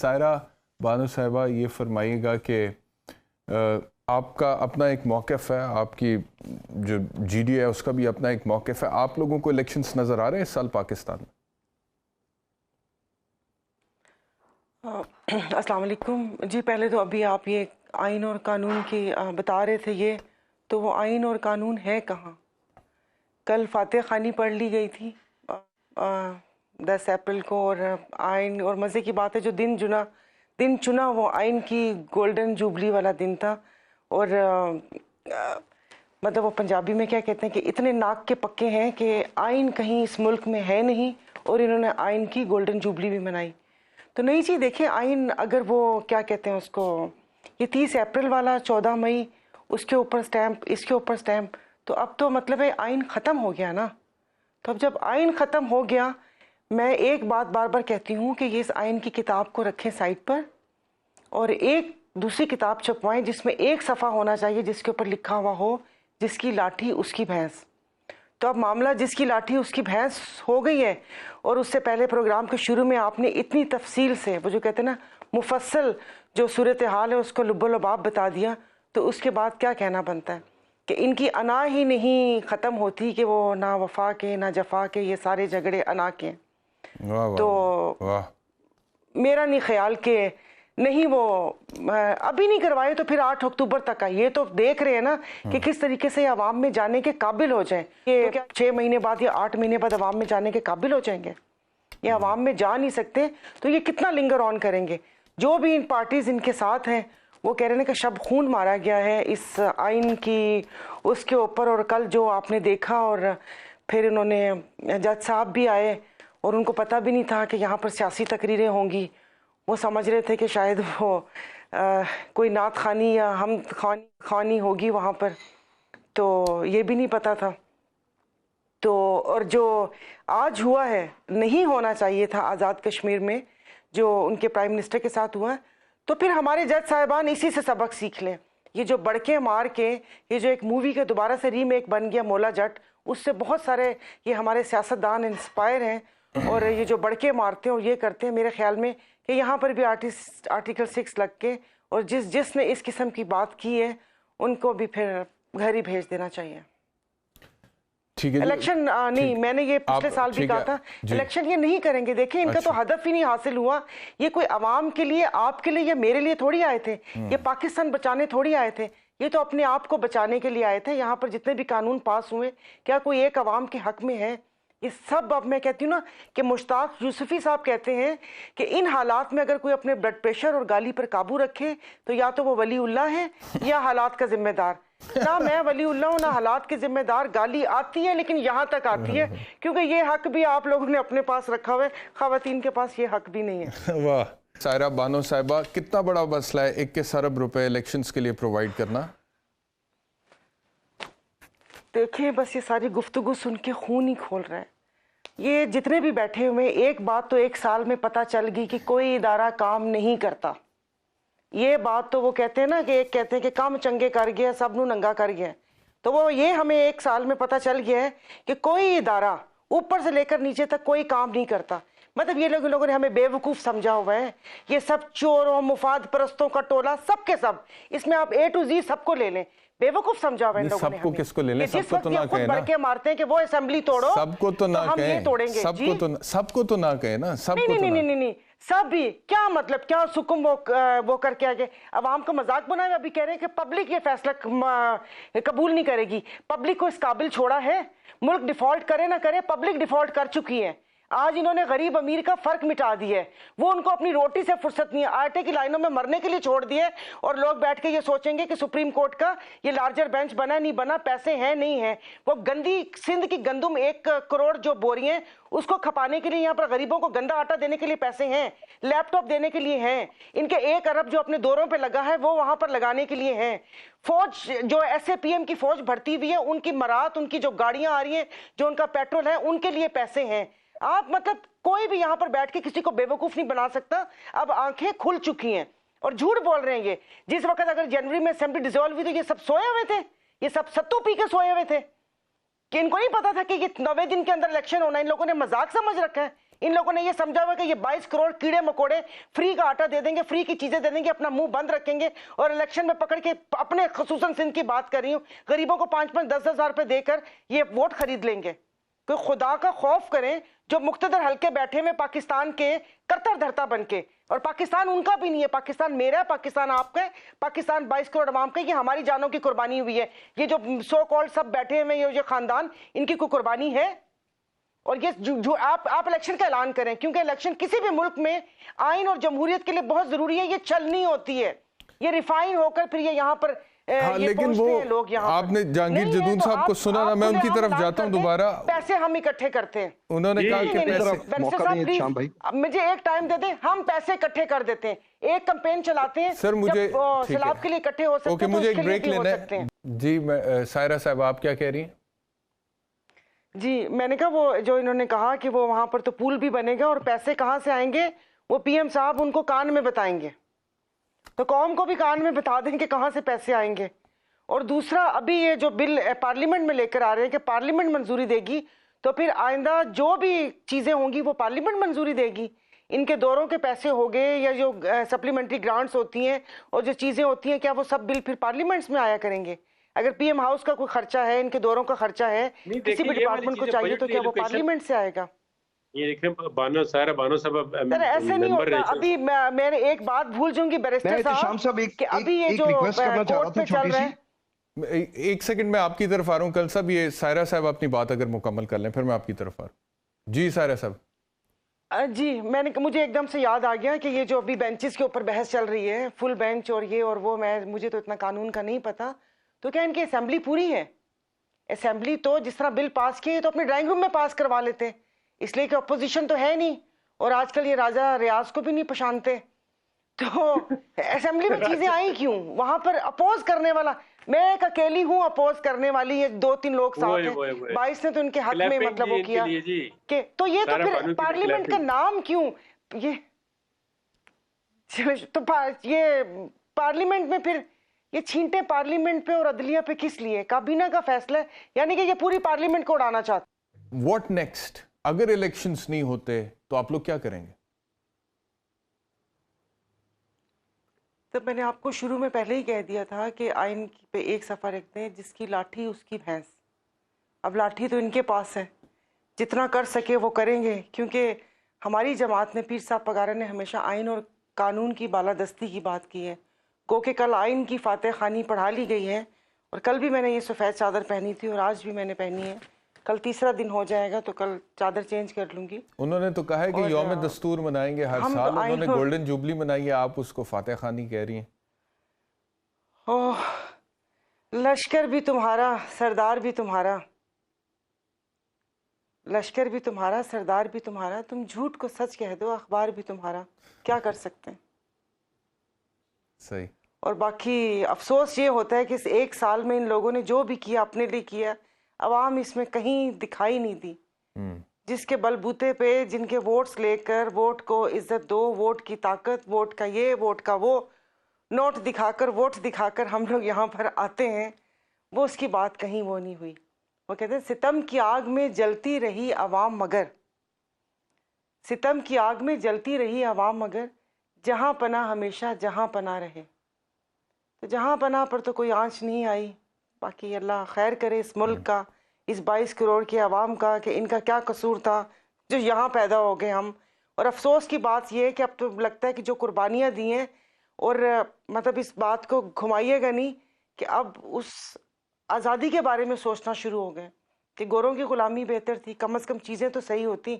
سائرہ بانو صاحبہ یہ فرمائیے گا کہ آپ کا اپنا ایک موقف ہے، آپ کی جو جی ڈی ہے اس کا بھی اپنا ایک موقف ہے، آپ لوگوں کو الیکشنز نظر آ رہے ہیں اس سال پاکستان میں؟ السلام علیکم جی. پہلے تو ابھی آپ یہ آئین اور قانون کی بتا رہے تھے، یہ تو وہ آئین اور قانون ہے کہاں؟ کل فاتح خوانی پڑھ لی گئی تھی 10 اپریل کو، اور آئین، اور مزے کی بات ہے جو دن چنا وہ آئین کی گولڈن جوبلی والا دن تھا. اور مطلب وہ پنجابی میں کیا کہتے ہیں کہ اتنے ناک کے پکے ہیں کہ آئین کہیں اس ملک میں ہے نہیں، اور انہوں نے آئین کی گولڈن جوبلی بھی منائی. تو نہیں جی، دیکھیں آئین اگر وہ کیا کہتے ہیں اس کو، یہ 30 اپریل والا 14 مئی اس کے اوپر سٹیمپ، اس کے اوپر سٹیمپ، تو اب تو مطلب ہے آئین ختم ہو گیا نا. تو اب جب آئین ختم ہو گیا، میں ایک بات بار بار کہتی ہوں کہ یہ اس آئین کی کتاب کو رکھیں سائٹ پر، اور ایک دوسری کتاب چھپوائیں جس میں ایک صفحہ ہونا چاہیے جس کے اوپر لکھا ہوا ہو جس کی لاٹھی اس کی بھینس. تو اب معاملہ جس کی لاٹھی اس کی بھینس ہو گئی ہے. اور اس سے پہلے پروگرام کے شروع میں آپ نے اتنی تفصیل سے وہ جو کہتے ہیں نا مفصل جو صورتحال ہے اس کو لب و لباب بتا دیا، تو اس کے بعد کیا کہنا بنتا ہے کہ ان کی انا ہی نہیں ختم ہوتی کہ وہ نہ وفا کے نہ جفا کے، یہ سارے جھگڑے انا کے ہیں. تو میرا نہیں خیال کہ نہیں وہ ابھی نہیں کروائے تو پھر 8 اکتوبر تک کا، یہ تو دیکھ رہے ہیں نا کہ کس طریقے سے عوام میں جانے کے قابل ہو جائیں. یہ 6 مہینے بعد یا 8 مہینے بعد عوام میں جانے کے قابل ہو جائیں گے؟ یہ عوام میں جا نہیں سکتے تو یہ کتنا لنگر آن کریں گے؟ جو بھی ان پارٹیز ان کے ساتھ ہیں وہ کہہ رہے ہیں کہ شب خون مارا گیا ہے اس آئین کی اس کے اوپر. اور کل جو آپ نے دیکھا، اور پھر انہوں نے جج صاحب بھی آئے اور ان کو پتہ بھی نہیں تھا کہ یہاں پر سیاسی تقریریں ہوں گی. وہ سمجھ رہے تھے کہ شاید وہ کوئی نعت خوانی یا حمد خوانی ہوگی وہاں پر، تو یہ بھی نہیں پتا تھا. تو اور جو آج ہوا ہے نہیں ہونا چاہیے تھا آزاد کشمیر میں جو ان کے پرائم منسٹر کے ساتھ ہوا ہے، تو پھر ہمارے جج صاحبان اسی سے سبق سیکھ لیں. یہ جو بڑکے مار کے یہ جو ایک مووی کے دوبارہ سے ریمیک بن گیا مولا جٹ، اس سے بہت سارے یہ ہمارے سیاستدان انسپائر ہیں، اور یہ جو بڑکے مارتے ہیں اور یہ کرتے ہیں، میرے خیال میں کہ یہاں پر بھی آرٹیکل 6 لگ کے، اور جس نے اس قسم کی بات کی ہے ان کو بھی پھر گھر ہی بھیج دینا چاہیے. الیکشن نہیں، میں نے یہ پچھلے سال بھی کہا تھا الیکشن یہ نہیں کریں گے. دیکھیں ان کا تو ہدف ہی نہیں حاصل ہوا. یہ کوئی عوام کے لیے، آپ کے لیے یا میرے لیے تھوڑی آئے تھے، یہ پاکستان بچانے تھوڑی آئے تھے، یہ تو اپنے آپ کو بچانے کے لیے آئے تھے. یہاں پر جتنے بھی قانون پاس ہوئے کیا کوئی ایک عوام کے حق میں ہے؟ یہ سب اب میں کہتی ہوں نا کہ مشتاق یوسفی صاحب کہتے ہیں کہ ان حالات میں اگر کوئی اپنے بلڈ پریشر اور گالی پر قابو رکھے تو یا تو وہ ولی اللہ ہے یا حالات کا ذمہ دار. نہ میں ولی اللہ ہوں نہ حالات کے ذمہ دار. گالی آتی ہے لیکن یہاں تک آتی ہے کیونکہ یہ حق بھی آپ لوگوں نے اپنے پاس رکھا ہوا ہے، خواتین کے پاس یہ حق بھی نہیں ہے. واہ. سائرہ بانو صاحبہ، کتنا بڑا مسئلہ ہے 21 ارب روپے الیکشنز کے لیے پرووائڈ کرنا؟ دیکھیں بس یہ ساری گفتگو سن کے خون ہی کھول رہا ہے. یہ جتنے بھی بیٹھے ہوئے، ایک بات تو 1 سال میں پتہ چل گئی کہ کوئی ادارہ کام نہیں کرتا. یہ بات تو وہ کہتے ہیں نا کہ ایک کہتے ہیں کہ کام چنگے کر گیا سب نو ننگا کر گیا، تو وہ یہ ہمیں 1 سال میں پتہ چل گیا ہے کہ کوئی ادارہ اوپر سے لے کر نیچے تک کوئی کام نہیں کرتا. مطلب یہ لوگوں نے ہمیں بے وقوف سمجھا ہوا ہے. یہ سب چوروں مفاد پرستوں کا ٹولہ، سب کے سب، اس میں آپ A to Z سب کو لے لیں، بے وقوف سمجھا ہوا ہے ان لوگوں نے. سب کو کس کو لے لیں؟ جس وقت یہ خود بڑھ کے مارتے ہیں کہ وہ اسمبلی توڑو، سب کو تو نہ کہیں، سب کو تو نہ کہیں نا. نہیں سب بھی کیا مطلب، کیا سکم وہ کر کے آگے عوام کو مذاق بنائے. ابھی کہہ رہے ہیں کہ پبلک یہ فیصلہ قبول نہیں کرے گی. پبلک کو اس قابل چھوڑا ہے؟ ملک ڈیفالٹ کرے نہ کرے، پبلک ڈیفالٹ کر چکی ہے. آج انہوں نے غریب امیر کا فرق مٹا دیا ہے. وہ ان کو اپنی روٹی سے فرصت نہیں ہے، آٹے کی لائنوں میں مرنے کے لیے چھوڑ دیے. اور لوگ بیٹھ کے یہ سوچیں گے کہ سپریم کورٹ کا یہ لارجر بینچ بنا نہیں بنا، پیسے ہیں نہیں ہیں. وہ گندی سندھ کی گندم 1 کروڑ جو بوری ہیں اس کو کھپانے کے لیے یہاں پر غریبوں کو گندا آٹا دینے کے لیے پیسے ہیں، لیپ ٹاپ دینے کے لیے ہیں. ان کے 1 ارب جو اپنے دوروں پہ لگا ہے وہ وہاں پر لگانے کے لیے ہیں. فوج جو SAPM کی فوج بھرتی ہوئی ہے، ان کی مرات، ان کی جو گاڑیاں آ رہی ہیں، جو ان کا پیٹرول ہے، ان کے لیے پیسے ہیں. آپ مطلب کوئی بھی یہاں پر بیٹھ کے کسی کو بے وقوف نہیں بنا سکتا. اب آنکھیں کھل چکی ہیں اور جھوٹ بول رہے ہیں. یہ جس وقت اگر جنوری میں اسمبلی ڈیزالو ہوئی تو یہ سب سوئے ہوئے تھے، یہ سب ستو پی کے سوئے ہوئے تھے کہ ان کو نہیں پتا تھا کہ یہ 90 دن کے اندر الیکشن ہونا. ان لوگوں نے مذاق سمجھ رکھا ہے. ان لوگوں نے یہ سمجھا ہوا کہ یہ 22 کروڑ کیڑے مکوڑے فری کا آٹا دے دیں گے, فری کی چیزیں دے دیں گے, اپنا منہ بند رکھیں گے, اور الیکشن میں پکڑ کے اپنے خصوصاً سندھ کی بات کر رہی ہوں, غریبوں کو 5-5 10 ہزار روپے دے کر یہ ووٹ خرید لیں گے. کوئی خدا کا خوف کریں جو مقتدر حلقے بیٹھے ہوئے پاکستان کے کرتر دھرتا بن کے, اور پاکستان ان کا بھی نہیں ہے, پاکستان میرا ہے, پاکستان آپ کا ہے, پاکستان 22 کروڑ عوام کا, یہ ہماری جانوں کی قربانی ہوئی ہے. یہ جو سو کال سب بیٹھے ہوئے یہ خاندان, ان کی کوئی قربانی ہے؟ اور یہ جو آپ الیکشن کا اعلان کریں, کیونکہ الیکشن کسی بھی ملک میں آئین اور جمہوریت کے لیے بہت ضروری ہے, یہ چلنی ہوتی ہے, یہ ریفائن ہو کر پھر یہ یہاں پر ہاں, لیکن وہ آپ نے جہانگیر جدون صاحب کو سنا نا, میں ان کی طرف جاتا ہوں دوبارہ. پیسے ہم اکٹھے کرتے ہیں, انہوں نے کہا کہ پیسے, مجھے ایک ٹائم دے دیں, ہم پیسے اکٹھے کر دیتے ہیں, ایک کمپین چلاتے ہیں سر, مجھے سیلاب کے لیے اکٹھے ہو سکتے ہیں, مجھے ایک بریک لینا ہے. جی سائرہ صاحب آپ کیا کہہ رہی ہیں؟ جی میں نے کہا وہ جو انہوں نے کہا کہ وہ وہاں پر تو پول بھی بنے گا, اور پیسے کہاں سے آئیں گے وہ پی ایم صاحب ان کو کان میں بتائیں گے, تو قوم کو بھی کان میں بتا دیں کہ کہاں سے پیسے آئیں گے. اور دوسرا, ابھی یہ جو بل پارلیمنٹ میں لے کر آ رہے ہیں کہ پارلیمنٹ منظوری دے گی, تو پھر آئندہ جو بھی چیزیں ہوں گی وہ پارلیمنٹ منظوری دے گی. ان کے دوروں کے پیسے ہو گئے یا جو سپلیمنٹری گرانٹس ہوتی ہیں اور جو چیزیں ہوتی ہیں, کیا وہ سب بل پھر پارلیمنٹس میں آیا کریں گے؟ اگر پی ایم ہاؤس کا کوئی خرچہ ہے, ان کے دوروں کا خرچہ ہے, کسی بھی ڈپارٹمنٹ کو چاہیے, تو کیا وہ پارلیمنٹ سے آئے گا؟ یہ دیکھیں بانو صاحب ایسے نہیں ہوتا. ابھی میں ایک بات بھول جاؤں گی بیرسٹر صاحب, کہ ابھی یہ جو کورٹ پہ چل رہا ہے. ایک سیکنڈ میں آپ کی طرف آ رہا ہوں. کل صاحب یہ سائرہ صاحب اپنی بات اگر مکمل کر لیں پھر میں آپ کی طرف آ رہا ہوں. جی سائرہ صاحب. جی مجھے ایک دم سے یاد آ گیا کہ یہ جو ابھی بینچز کے اوپر بحث چل رہی ہے, فل بینچ اور یہ اور وہ, مجھے تو اتنا قانون کا نہیں پتا, تو کیا ان کی اسمبلی پوری ہے؟ اسمبلی تو جس طرح بل پاس کیے تو اپنے ڈرائنگ روم میں پاس کروا لیتے, اس لیے کہ اپوزیشن تو ہے نہیں, اور آج کل یہ راجہ ریاض کو بھی نہیں پہچانتے, تو اسمبلی میں چیزیں آئی کیوں؟ وہاں پر اپوز کرنے والا میں ایک اکیلی ہوں, اپوز کرنے والی یہ 2-3 لوگ ساتھ ہیں, 22 نے تو ان کے حق میں مطلب وہ کیا کہ, تو یہ تو پھر پارلیمنٹ کا نام کیوں یہ تو یہ پارلیمنٹ میں پھر یہ چھینٹے پارلیمنٹ پہ اور عدلیہ پہ کس لیے؟ کابینہ کا فیصلہ ہے, یعنی کہ یہ پوری پارلیمنٹ کو اڑانا چاہتے. What next? اگر الیکشنز نہیں ہوتے تو آپ لوگ کیا کریں گے؟ تو میں نے آپ کو شروع میں پہلے ہی کہہ دیا تھا کہ آئین پہ ایک صفحہ رکھتے ہیں, جس کی لاٹھی اس کی بھینس. اب لاٹھی تو ان کے پاس ہے, جتنا کر سکے وہ کریں گے, کیونکہ ہماری جماعت نے, پیر صاحب پگارا نے ہمیشہ آئین اور قانون کی بالادستی کی بات کی ہے. گو کہ کل آئین کی فاتح خوانی پڑھا لی گئی ہے, اور کل بھی میں نے یہ سفید چادر پہنی تھی اور آج بھی میں نے پہنی ہے. کل تیسرا دن ہو جائے گا تو کل چادر چینج کر لوں گی. انہوں نے تو کہا ہے کہ یوم دستور منائیں گے ہر سال, انہوں نے گولڈن جوبلی منائی ہے, آپ اس کو فاتح خوانی کہہ رہی ہیں. لشکر بھی تمہارا, سردار بھی تمہارا, لشکر بھی تمہارا, سردار بھی تمہارا, تم جھوٹ کو سچ کہہ دو, اخبار بھی تمہارا, کیا کر سکتے ہیں؟ صحیح. اور باقی افسوس یہ ہوتا ہے کہ اس ایک سال میں ان لوگوں نے جو بھی کیا اپنے لیے کیا, عوام اس میں کہیں دکھائی نہیں دی. جس کے بل بوتے پہ, جن کے ووٹس لے کر ووٹ کو عزت دو, ووٹ کی طاقت, ووٹ کا یہ, ووٹ کا وہ, نوٹ دکھا کر, ووٹ دکھا کر ہم لوگ یہاں پر آتے ہیں, وہ اس کی بات کہیں وہ نہیں ہوئی. وہ کہتے ہیں ستم کی آگ میں جلتی رہی عوام مگر, ستم کی آگ میں جلتی رہی عوام مگر, جہاں پناہ ہمیشہ جہاں پناہ رہے. تو جہاں پناہ پر تو کوئی آنچ نہیں آئی. باقی اللہ خیر کرے اس ملک کا, اس 22 کروڑ کے عوام کا, کہ ان کا کیا قصور تھا جو یہاں پیدا ہو گئے ہم. اور افسوس کی بات یہ ہے کہ اب تو لگتا ہے کہ جو قربانیاں دی ہیں, اور مطلب اس بات کو گھمائیے گا نہیں کہ اب اس آزادی کے بارے میں سوچنا شروع ہو گئے کہ گوروں کی غلامی بہتر تھی, کم از کم چیزیں تو صحیح ہوتی.